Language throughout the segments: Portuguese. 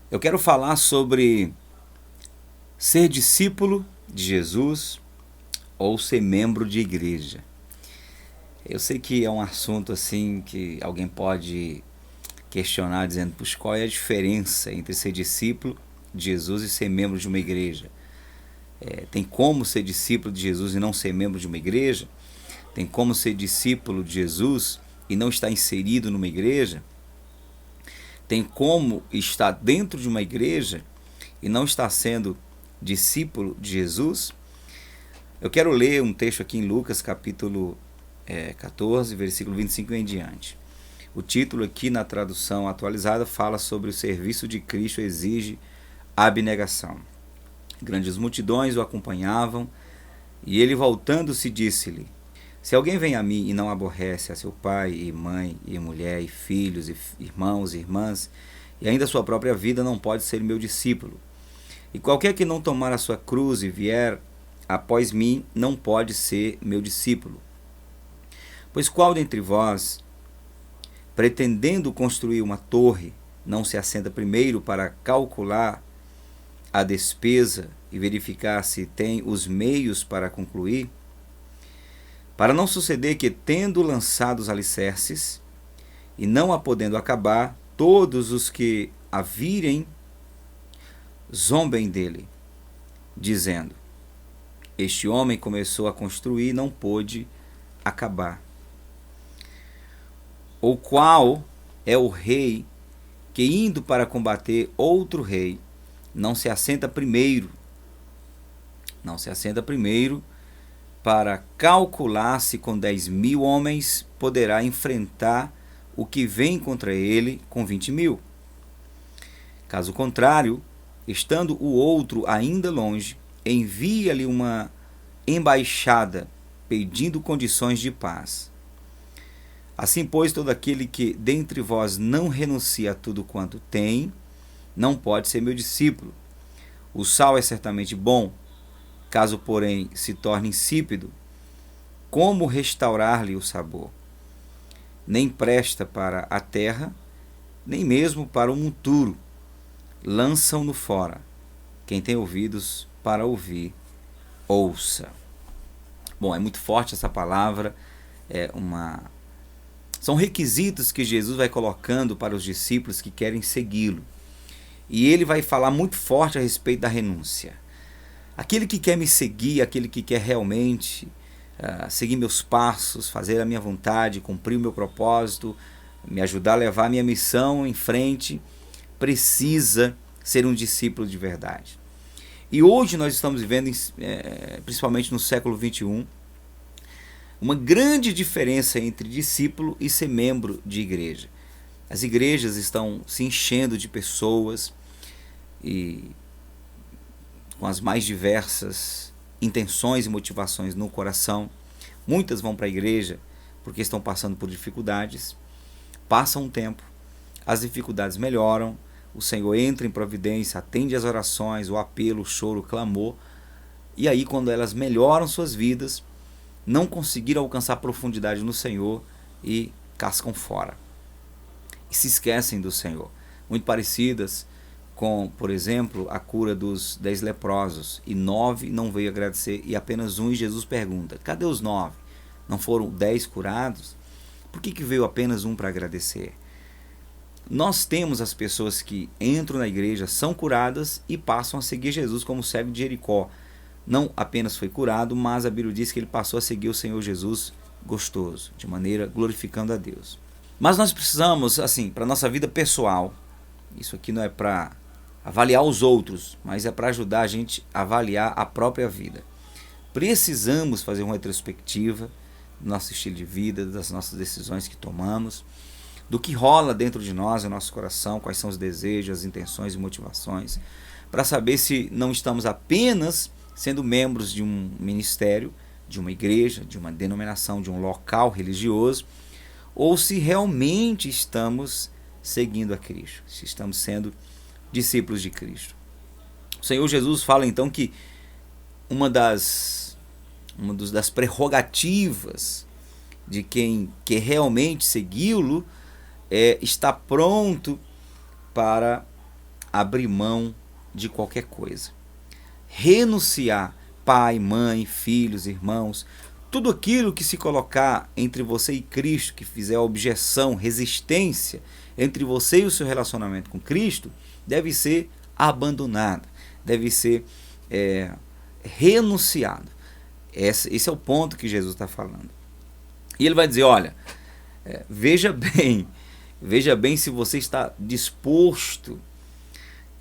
Eu quero falar sobre ser discípulo de Jesus ou ser membro de igreja. Eu sei que é um assunto assim que alguém pode questionar dizendo, puxa, qual é a diferença entre ser discípulo de Jesus e ser membro de uma igreja? Tem como ser discípulo de Jesus e não ser membro de uma igreja? Tem como ser discípulo de Jesus e não estar inserido numa igreja? Tem como estar dentro de uma igreja e não estar sendo discípulo de Jesus? Eu quero ler um texto aqui em Lucas capítulo 14, versículo 25 em diante. O título aqui na tradução atualizada fala sobre o serviço de Cristo exige abnegação. Grandes multidões o acompanhavam e ele voltando-se disse-lhe: se alguém vem a mim e não aborrece a seu pai e mãe e mulher e filhos e irmãos e irmãs e ainda a sua própria vida, não pode ser meu discípulo. E qualquer que não tomar a sua cruz e vier após mim, não pode ser meu discípulo. Pois qual dentre vós, pretendendo construir uma torre, não se assenta primeiro para calcular a despesa e verificar se tem os meios para concluir? Para não suceder que, tendo lançado os alicerces e não a podendo acabar, todos os que a virem zombem dele, dizendo: este homem começou a construir e não pôde acabar. Ou qual é o rei que, indo para combater outro rei, não se assenta primeiro para calcular se com 10.000 homens poderá enfrentar o que vem contra ele com 20.000? Caso contrário, estando o outro ainda longe, envia-lhe uma embaixada pedindo condições de paz. Assim, pois, todo aquele que dentre vós não renuncia a tudo quanto tem, não pode ser meu discípulo. O sal é certamente bom, caso, porém, se torne insípido, como restaurar-lhe o sabor? Nem presta para a terra, nem mesmo para o monturo. Lançam-no fora. Quem tem ouvidos para ouvir, ouça. Bom, é muito forte essa palavra, são requisitos que Jesus vai colocando para os discípulos que querem segui-lo. E ele vai falar muito forte a respeito da renúncia. Aquele que quer me seguir, aquele que quer realmente seguir meus passos, fazer a minha vontade, cumprir o meu propósito, me ajudar a levar a minha missão em frente, precisa ser um discípulo de verdade. E hoje nós estamos vivendo, principalmente no século XXI, uma grande diferença entre discípulo e ser membro de igreja. As igrejas estão se enchendo de pessoas e com as mais diversas intenções e motivações no coração. Muitas vão para a igreja porque estão passando por dificuldades. Passa um tempo, as dificuldades melhoram, o Senhor entra em providência, atende às orações, o apelo, o choro, o clamor. E aí, quando elas melhoram suas vidas, não conseguiram alcançar profundidade no Senhor e cascam fora. E se esquecem do Senhor. Muito parecidas com, por exemplo, a cura dos 10 leprosos. E 9 não veio agradecer e apenas um. E Jesus pergunta: cadê os 9? Não foram 10 curados? Por que veio apenas um para agradecer? Nós temos as pessoas que entram na igreja, são curadas e passam a seguir Jesus, como o cego de Jericó. Não apenas foi curado, mas a Bíblia diz que ele passou a seguir o Senhor Jesus gostoso, de maneira glorificando a Deus. Mas nós precisamos, assim, para a nossa vida pessoal, isso aqui não é para avaliar os outros, mas é para ajudar a gente a avaliar a própria vida. Precisamos fazer uma retrospectiva do nosso estilo de vida, das nossas decisões que tomamos, do que rola dentro de nós, no nosso coração, quais são os desejos, as intenções e motivações, para saber se não estamos apenas sendo membros de um ministério, de uma igreja, de uma denominação, de um local religioso, ou se realmente estamos seguindo a Cristo, se estamos sendo discípulos de Cristo. O Senhor Jesus fala então que uma das prerrogativas de quem quer realmente segui-lo é estar pronto para abrir mão de qualquer coisa. Renunciar pai, mãe, filhos, irmãos, tudo aquilo que se colocar entre você e Cristo, que fizer objeção, resistência entre você e o seu relacionamento com Cristo, deve ser abandonado, deve ser renunciado. Esse é o ponto que Jesus está falando. E ele vai dizer, olha, veja bem se você está disposto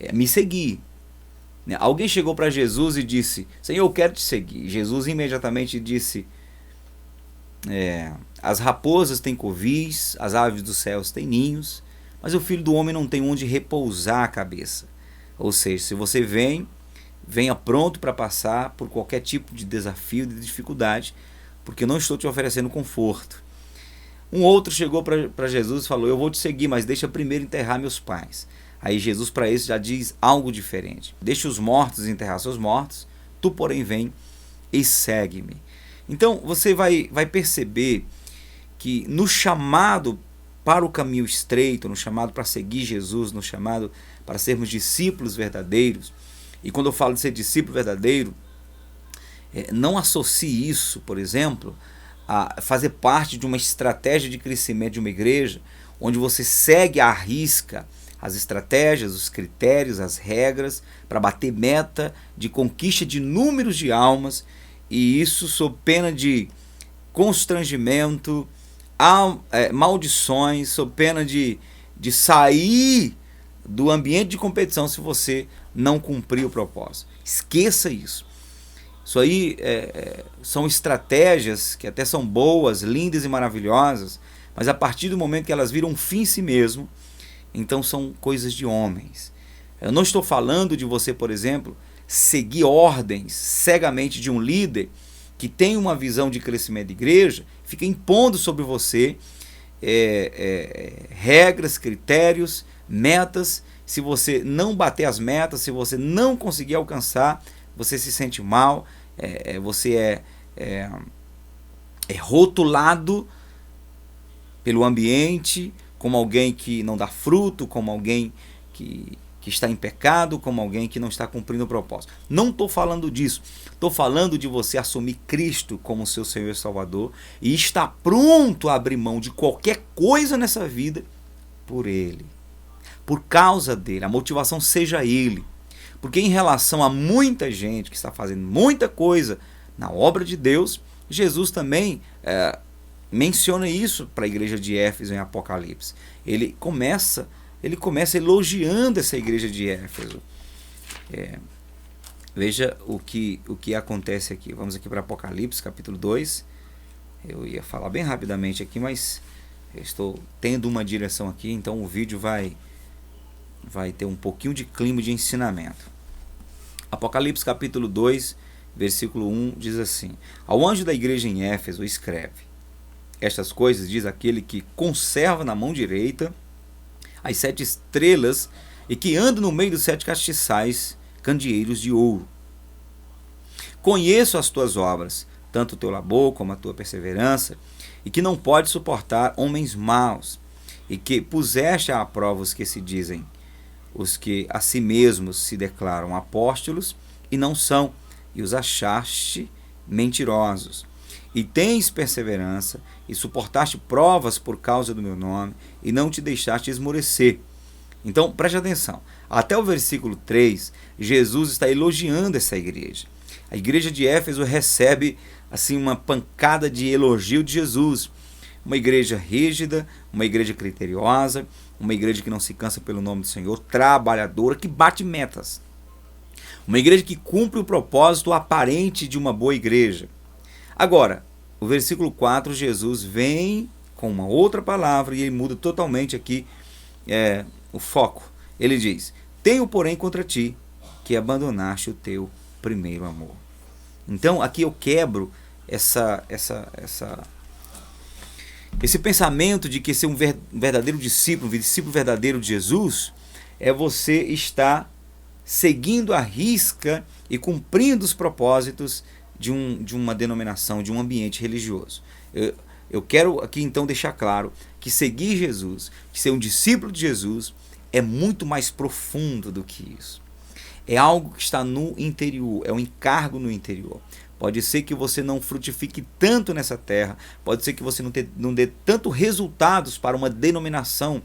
a me seguir. Alguém chegou para Jesus e disse, Senhor, eu quero te seguir. Jesus imediatamente disse, as raposas têm covis, as aves dos céus têm ninhos, mas o Filho do Homem não tem onde repousar a cabeça. Ou seja, se você venha pronto para passar por qualquer tipo de desafio, de dificuldade, porque eu não estou te oferecendo conforto. Um outro chegou para Jesus e falou, eu vou te seguir, mas deixa primeiro enterrar meus pais. Aí Jesus para isso já diz algo diferente. Deixa os mortos enterrar seus mortos, tu porém vem e segue-me. Então você vai perceber que no chamado para o caminho estreito, no chamado para seguir Jesus, no chamado para sermos discípulos verdadeiros, e quando eu falo de ser discípulo verdadeiro, não associe isso, por exemplo, a fazer parte de uma estratégia de crescimento de uma igreja, onde você segue à risca as estratégias, os critérios, as regras, para bater meta de conquista de números de almas, e isso sob pena de constrangimento, maldições, sob pena de sair do ambiente de competição se você não cumprir o propósito. Esqueça isso. Isso aí são estratégias que até são boas, lindas e maravilhosas, mas a partir do momento que elas viram um fim em si mesmo, então são coisas de homens. Eu não estou falando de você, por exemplo, seguir ordens cegamente de um líder que tem uma visão de crescimento de igreja, fica impondo sobre você regras, critérios, metas. Se você não bater as metas, se você não conseguir alcançar, você se sente mal, você é rotulado pelo ambiente como alguém que não dá fruto, como alguém que está em pecado, como alguém que não está cumprindo o propósito. Não estou falando disso. Estou falando de você assumir Cristo como seu Senhor e Salvador e estar pronto a abrir mão de qualquer coisa nessa vida por Ele. Por causa dele. A motivação seja Ele. Porque em relação a muita gente que está fazendo muita coisa na obra de Deus, Jesus também menciona isso para a igreja de Éfeso em Apocalipse. Ele começa elogiando essa igreja de Éfeso. Veja o que acontece aqui. Vamos aqui para Apocalipse, capítulo 2. Eu ia falar bem rapidamente aqui, mas eu estou tendo uma direção aqui, então o vídeo vai ter um pouquinho de clima de ensinamento. Apocalipse capítulo 2, versículo 1 diz assim: Ao anjo da igreja em Éfeso escreve: Estas coisas diz aquele que conserva na mão direita as 7 estrelas e que anda no meio dos 7 castiçais candeeiros de ouro. Conheço as tuas obras, tanto o teu labor como a tua perseverança, e que não pode suportar homens maus, e que puseste à prova os que se dizem, os que a si mesmos se declaram apóstolos e não são, e os achaste mentirosos. E tens perseverança, e suportaste provas por causa do meu nome, e não te deixaste esmorecer. Então, preste atenção. Até o versículo 3, Jesus está elogiando essa igreja. A igreja de Éfeso recebe assim uma pancada de elogio de Jesus. Uma igreja rígida, uma igreja criteriosa, uma igreja que não se cansa pelo nome do Senhor, trabalhadora, que bate metas. Uma igreja que cumpre o propósito aparente de uma boa igreja. Agora, o versículo 4, Jesus vem com uma outra palavra e ele muda totalmente aqui o foco. Ele diz: Tenho, porém, contra ti que abandonaste o teu primeiro amor. Então, aqui eu quebro esse pensamento de que ser um verdadeiro discípulo, um discípulo verdadeiro de Jesus, é você estar seguindo à risca e cumprindo os propósitos de uma denominação, de um ambiente religioso. Eu quero aqui então deixar claro que seguir Jesus, que ser um discípulo de Jesus, é muito mais profundo do que isso. É algo que está no interior, é um encargo no interior. Pode ser que você não frutifique tanto nessa terra, pode ser que você não dê tanto resultados para uma denominação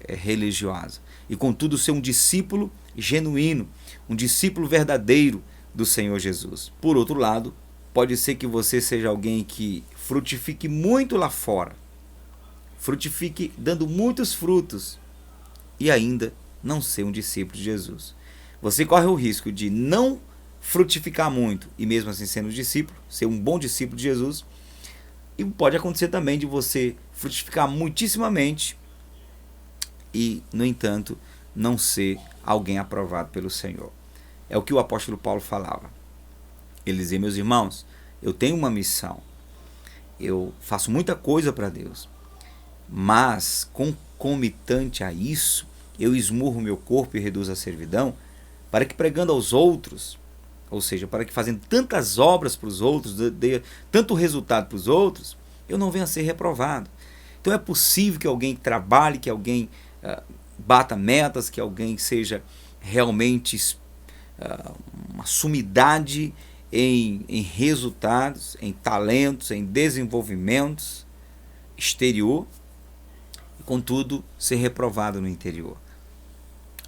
religiosa. E contudo ser um discípulo genuíno, um discípulo verdadeiro do Senhor Jesus. Por outro lado, pode ser que você seja alguém que frutifique muito lá fora, frutifique dando muitos frutos e ainda não ser um discípulo de Jesus. Você corre o risco de não frutificar muito e mesmo assim sendo discípulo, ser um bom discípulo de Jesus. E pode acontecer também de você frutificar muitíssimamente e, no entanto, não ser alguém aprovado pelo Senhor. É o que o apóstolo Paulo falava. Ele dizia: meus irmãos, eu tenho uma missão, eu faço muita coisa para Deus, mas concomitante a isso, eu esmurro meu corpo e reduzo a servidão, para que pregando aos outros, ou seja, para que fazendo tantas obras para os outros, dê tanto resultado para os outros, eu não venha a ser reprovado. Então é possível que alguém trabalhe, que alguém bata metas, que alguém seja realmente uma sumidade em resultados, em talentos, em desenvolvimentos exterior, e contudo ser reprovado no interior.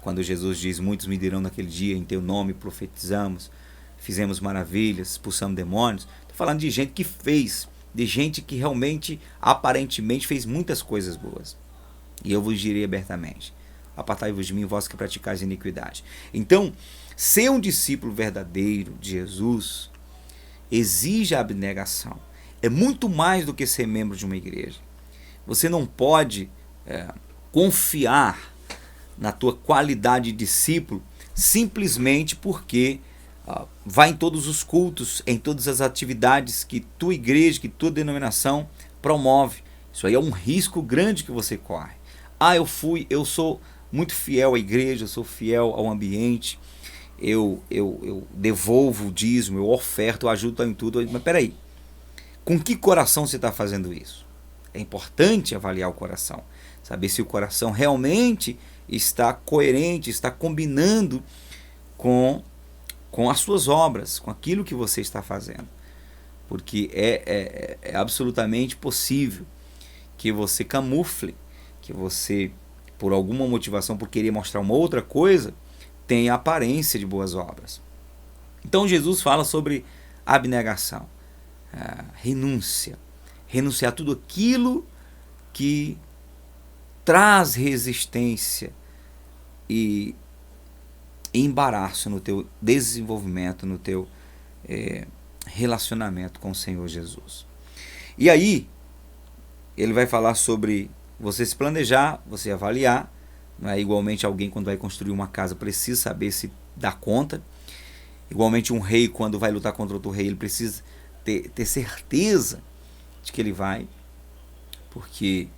Quando Jesus diz: muitos me dirão naquele dia, em teu nome profetizamos, fizemos maravilhas, expulsamos demônios. Estou falando de gente que fez, de gente que realmente, aparentemente, fez muitas coisas boas. E eu vos direi abertamente: apartai-vos de mim, vós que praticais iniquidade. Então, ser um discípulo verdadeiro de Jesus exige a abnegação. É muito mais do que ser membro de uma igreja. Você não pode confiar na tua qualidade de discípulo simplesmente porque vai em todos os cultos, em todas as atividades que tua igreja, que tua denominação promove. Isso aí é um risco grande que você corre. Eu sou muito fiel à igreja, eu sou fiel ao ambiente, eu devolvo o dízimo, eu oferto, eu ajudo em tudo. Mas peraí, com que coração você está fazendo isso? É importante avaliar o coração, saber se o coração realmente está coerente, está combinando com as suas obras, com aquilo que você está fazendo. Porque é absolutamente possível que você camufle, que você, por alguma motivação, por querer mostrar uma outra coisa, tenha aparência de boas obras. Então Jesus fala sobre abnegação, renúncia, renunciar a tudo aquilo que traz resistência e embaraço no teu desenvolvimento, no teu relacionamento com o Senhor Jesus. E aí, ele vai falar sobre você se planejar, você avaliar. Não é? Igualmente, alguém quando vai construir uma casa precisa saber se dá conta. Igualmente, um rei quando vai lutar contra outro rei, ele precisa ter certeza de que ele vai, porque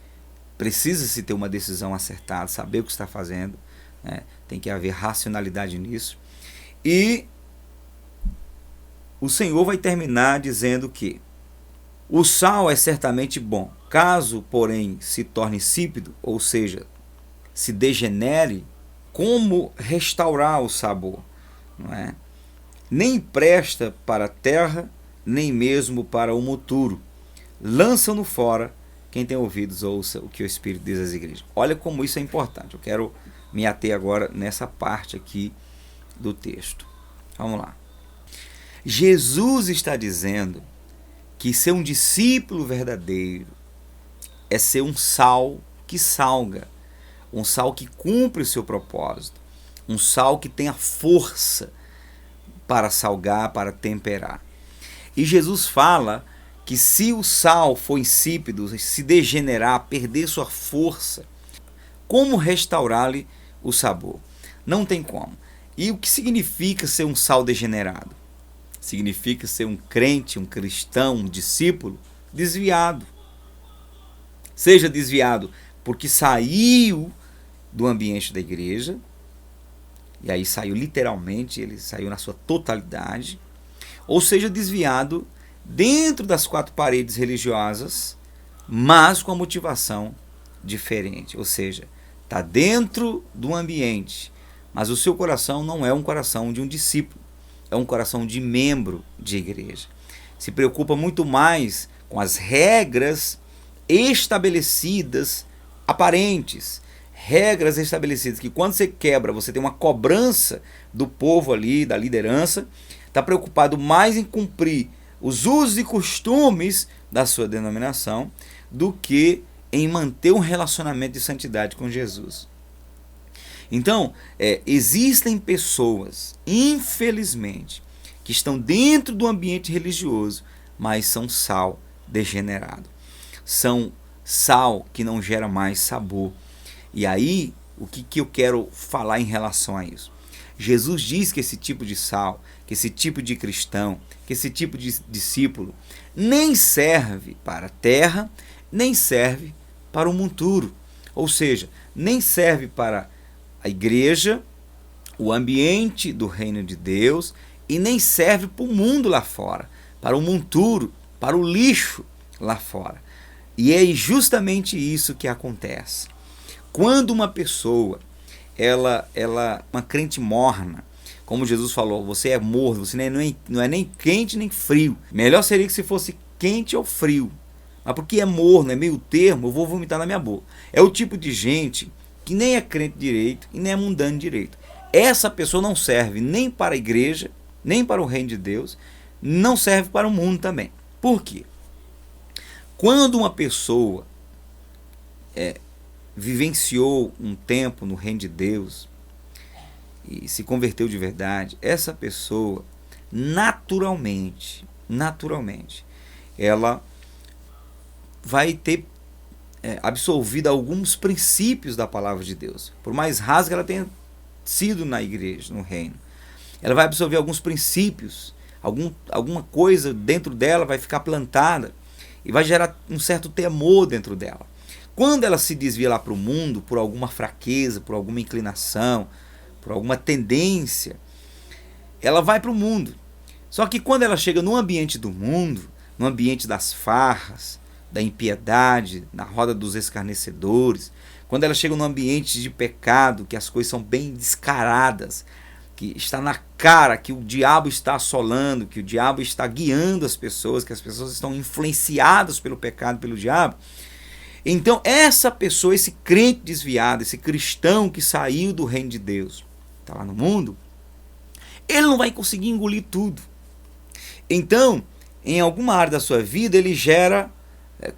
precisa-se ter uma decisão acertada, saber o que está fazendo, né? Tem que haver racionalidade nisso. E o Senhor vai terminar dizendo que o sal é certamente bom, caso, porém, se torne insípido, ou seja, se degenere, como restaurar o sabor? Não é? Nem presta para a terra, nem mesmo para o monturo. Lançam-no fora. Quem tem ouvidos, ouça o que o Espírito diz às igrejas. Olha como isso é importante. Eu quero me ater agora nessa parte aqui do texto. Vamos lá. Jesus está dizendo que ser um discípulo verdadeiro é ser um sal que salga, um sal que cumpre o seu propósito, um sal que tem a força para salgar, para temperar. E Jesus fala que se o sal for insípido, se degenerar, perder sua força, como restaurar-lhe o sabor? Não tem como. E o que significa ser um sal degenerado? Significa ser um crente, um cristão, um discípulo desviado. Seja desviado porque saiu do ambiente da igreja, e aí saiu literalmente, ele saiu na sua totalidade, ou seja desviado dentro das quatro paredes religiosas, mas com a motivação diferente, ou seja, está dentro do ambiente, mas o seu coração não é um coração de um discípulo, é um coração de membro de igreja. Se preocupa muito mais com as regras estabelecidas, aparentes, regras estabelecidas, que quando você quebra, você tem uma cobrança do povo ali, da liderança, está preocupado mais em cumprir os usos e costumes da sua denominação do que em manter um relacionamento de santidade com Jesus. Então, existem pessoas, infelizmente, que estão dentro do ambiente religioso, mas são sal degenerado. São sal que não gera mais sabor. E aí, o que eu quero falar em relação a isso? Jesus diz que esse tipo de sal, que esse tipo de cristão, que esse tipo de discípulo nem serve para a terra, nem serve para o monturo. Ou seja, nem serve para a igreja, o ambiente do reino de Deus, e nem serve para o mundo lá fora, para o monturo, para o lixo lá fora. E é justamente isso que acontece. Quando uma pessoa, uma crente morna, como Jesus falou, você é morno, você não é nem quente nem frio. Melhor seria que se fosse quente ou frio. Mas porque é morno, é meio termo, eu vou vomitar na minha boca. É o tipo de gente que nem é crente direito e nem é mundano direito. Essa pessoa não serve nem para a igreja, nem para o reino de Deus, não serve para o mundo também. Por quê? Quando uma pessoa vivenciou um tempo no reino de Deus e se converteu de verdade, essa pessoa naturalmente, ela vai ter absorvido alguns princípios da palavra de Deus. Por mais rasa que ela tenha sido na igreja, no reino, ela vai absorver alguns princípios, alguma coisa dentro dela vai ficar plantada e vai gerar um certo temor dentro dela. Quando ela se desvia lá para o mundo, por alguma fraqueza, por alguma inclinação, por alguma tendência, ela vai para o mundo. Só que quando ela chega no ambiente do mundo, no ambiente das farras, da impiedade, na roda dos escarnecedores, quando ela chega no ambiente de pecado, que as coisas são bem descaradas, que está na cara que o diabo está assolando, que o diabo está guiando as pessoas, que as pessoas estão influenciadas pelo pecado, pelo diabo, então essa pessoa, esse crente desviado, esse cristão que saiu do reino de Deus, está lá no mundo, ele não vai conseguir engolir tudo. Então, em alguma área da sua vida, ele gera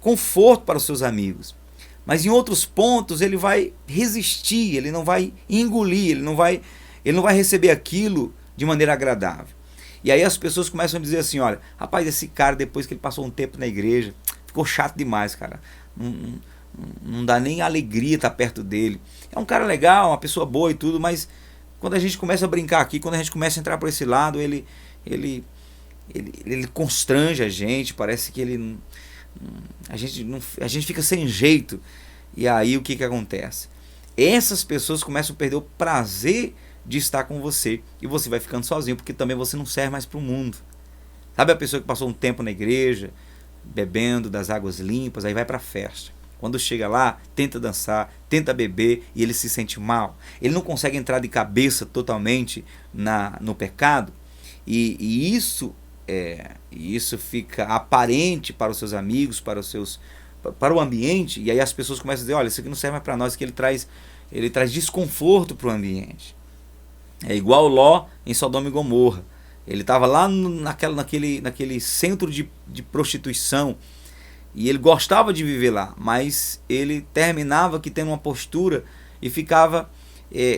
conforto para os seus amigos. Mas em outros pontos ele vai resistir, ele não vai engolir, ele não vai receber aquilo de maneira agradável. E aí as pessoas começam a dizer assim, olha, rapaz, esse cara depois que ele passou um tempo na igreja, ficou chato demais, cara. Não dá nem alegria estar perto dele. É um cara legal, uma pessoa boa e tudo, mas quando a gente começa a brincar aqui, quando a gente começa a entrar por esse lado, ele constrange a gente, parece que a gente fica sem jeito. E aí o que acontece? Essas pessoas começam a perder o prazer de estar com você e você vai ficando sozinho, porque também você não serve mais para o mundo. Sabe a pessoa que passou um tempo na igreja, bebendo das águas limpas, aí vai para a festa. Quando chega lá, tenta dançar, tenta beber e ele se sente mal. Ele não consegue entrar de cabeça totalmente no pecado e isso fica aparente para os seus amigos, para o ambiente, e aí as pessoas começam a dizer, olha, isso aqui não serve mais para nós, que ele traz desconforto para o ambiente. É igual Ló em Sodoma e Gomorra. Ele estava lá naquele centro de prostituição e ele gostava de viver lá, mas ele terminava que tendo uma postura e ficava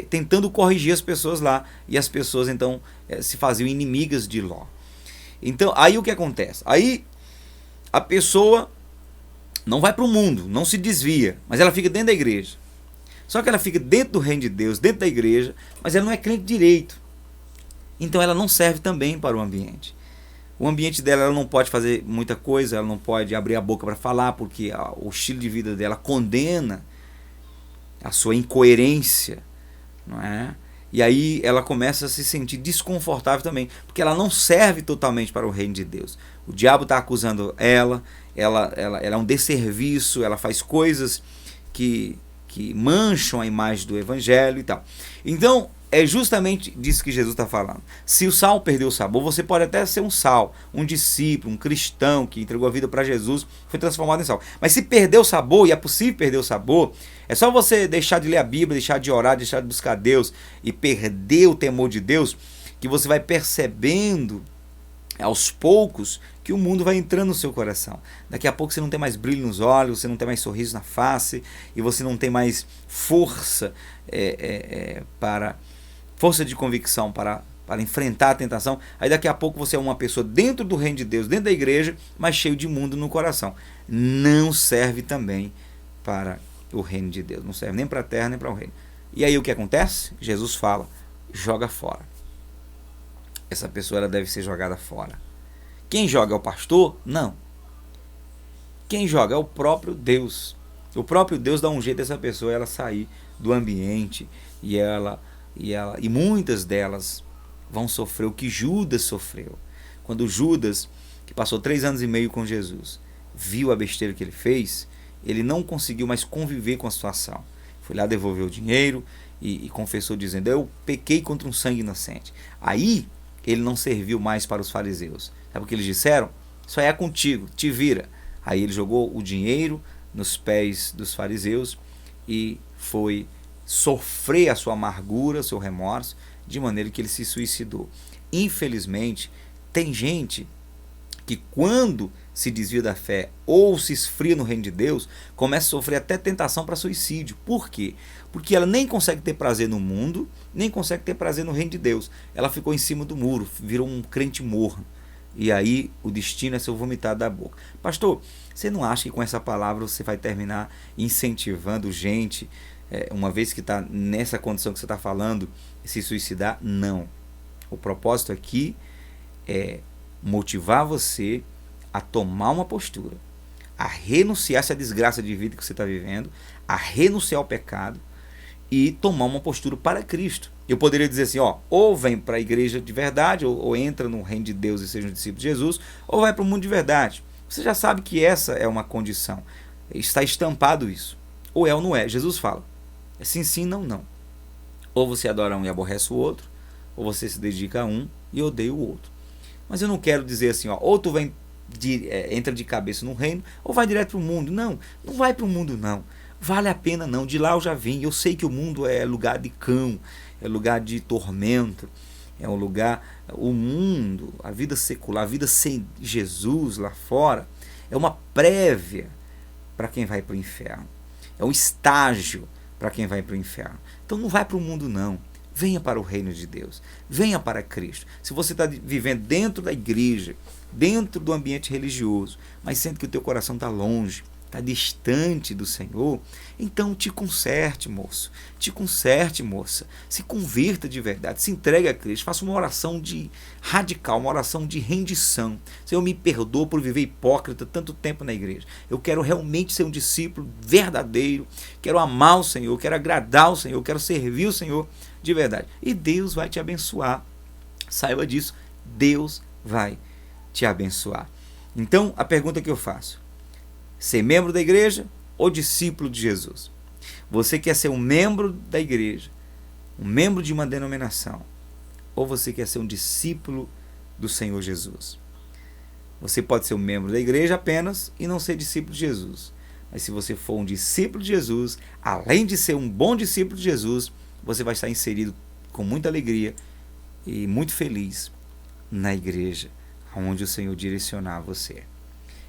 tentando corrigir as pessoas lá, e as pessoas então se faziam inimigas de Ló. Então aí o que acontece? Aí a pessoa não vai para o mundo, não se desvia, mas ela fica dentro da igreja. Só que ela fica dentro do reino de Deus, dentro da igreja, mas ela não é crente direito. Então ela não serve também para o ambiente. O ambiente dela, ela não pode fazer muita coisa, ela não pode abrir a boca para falar, porque o estilo de vida dela condena a sua incoerência, não é? E aí ela começa a se sentir desconfortável também, porque ela não serve totalmente para o reino de Deus. O diabo está acusando ela é um desserviço, ela faz coisas que que mancham a imagem do evangelho e tal. Então, é justamente disso que Jesus está falando. Se o sal perdeu o sabor, você pode até ser um sal, um discípulo, um cristão que entregou a vida para Jesus, foi transformado em sal. Mas se perdeu o sabor, e é possível perder o sabor, é só você deixar de ler a Bíblia, deixar de orar, deixar de buscar Deus e perder o temor de Deus, que você vai percebendo aos poucos que o mundo vai entrando no seu coração. Daqui a pouco você não tem mais brilho nos olhos, você não tem mais sorriso na face, e você não tem mais força força de convicção para enfrentar a tentação. Aí daqui a pouco você é uma pessoa dentro do reino de Deus, dentro da igreja, mas cheio de mundo no coração. Não serve também para o reino de Deus, não serve nem para a terra nem para o reino. E aí o que acontece? Jesus fala, joga fora. Essa pessoa ela deve ser jogada fora. Quem joga é o pastor? Não. Quem joga é o próprio Deus. O próprio Deus dá um jeito dessa pessoa ela sair do ambiente e muitas delas vão sofrer o que Judas sofreu. Quando Judas, que passou 3 anos e meio com Jesus, viu a besteira que ele fez, ele não conseguiu mais conviver com a situação. Foi lá devolver o dinheiro e confessou dizendo, eu pequei contra um sangue inocente. Aí ele não serviu mais para os fariseus. Sabe o que eles disseram? Isso aí é contigo, te vira. Aí ele jogou o dinheiro nos pés dos fariseus e foi sofrer a sua amargura, seu remorso, de maneira que ele se suicidou. Infelizmente, tem gente que quando se desvia da fé ou se esfria no reino de Deus, começa a sofrer até tentação para suicídio. Por quê? Porque ela nem consegue ter prazer no mundo, nem consegue ter prazer no reino de Deus. Ela ficou em cima do muro, virou um crente morno. E aí o destino é ser vomitado da boca. Pastor, você não acha que com essa palavra você vai terminar incentivando gente, uma vez que está nessa condição que você está falando, se suicidar? Não. O propósito aqui é motivar você a tomar uma postura, a renunciar essa desgraça de vida que você está vivendo, a renunciar ao pecado e tomar uma postura para Cristo. Eu poderia dizer assim, ou vem para a igreja de verdade, ou entra no reino de Deus e seja um discípulo de Jesus, ou vai para o mundo de verdade. Você já sabe que essa é uma condição. Está estampado isso. Ou é ou não é. Jesus fala, é sim, sim, não, não. Ou você adora um e aborrece o outro, ou você se dedica a um e odeia o outro. Mas eu não quero dizer assim, ou tu entra de cabeça no reino, ou vai direto para o mundo. Não, não vai para o mundo não. Vale a pena não, de lá eu já vim. Eu sei que o mundo é lugar de cão, é lugar de tormento, é um lugar, o mundo, a vida secular, a vida sem Jesus lá fora, é uma prévia para quem vai para o inferno. É um estágio para quem vai para o inferno. Então não vai para o mundo não. Venha para o reino de Deus. Venha para Cristo. Se você está vivendo dentro da igreja, dentro do ambiente religioso, mas sendo que o teu coração está longe, está distante do Senhor, então te conserte, moço. Te conserte, moça. Se converta de verdade. Se entregue a Cristo. Faça uma oração radical, uma oração de rendição. Senhor, me perdoa por viver hipócrita tanto tempo na igreja. Eu quero realmente ser um discípulo verdadeiro. Quero amar o Senhor. Quero agradar o Senhor. Quero servir o Senhor de verdade. E Deus vai te abençoar. Saiba disso. Deus vai te abençoar. Então, a pergunta que eu faço: ser membro da igreja ou discípulo de Jesus? Você quer ser um membro da igreja, um membro de uma denominação, ou você quer ser um discípulo do Senhor Jesus? Você pode ser um membro da igreja apenas e não ser discípulo de Jesus. Mas se você for um discípulo de Jesus, além de ser um bom discípulo de Jesus, você vai estar inserido com muita alegria e muito feliz na igreja, onde o Senhor direcionar você.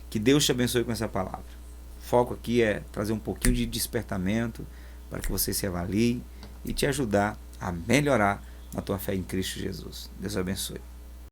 Que Deus te abençoe com essa palavra. O foco aqui é trazer um pouquinho de despertamento para que você se avalie e te ajudar a melhorar na tua fé em Cristo Jesus. Deus abençoe.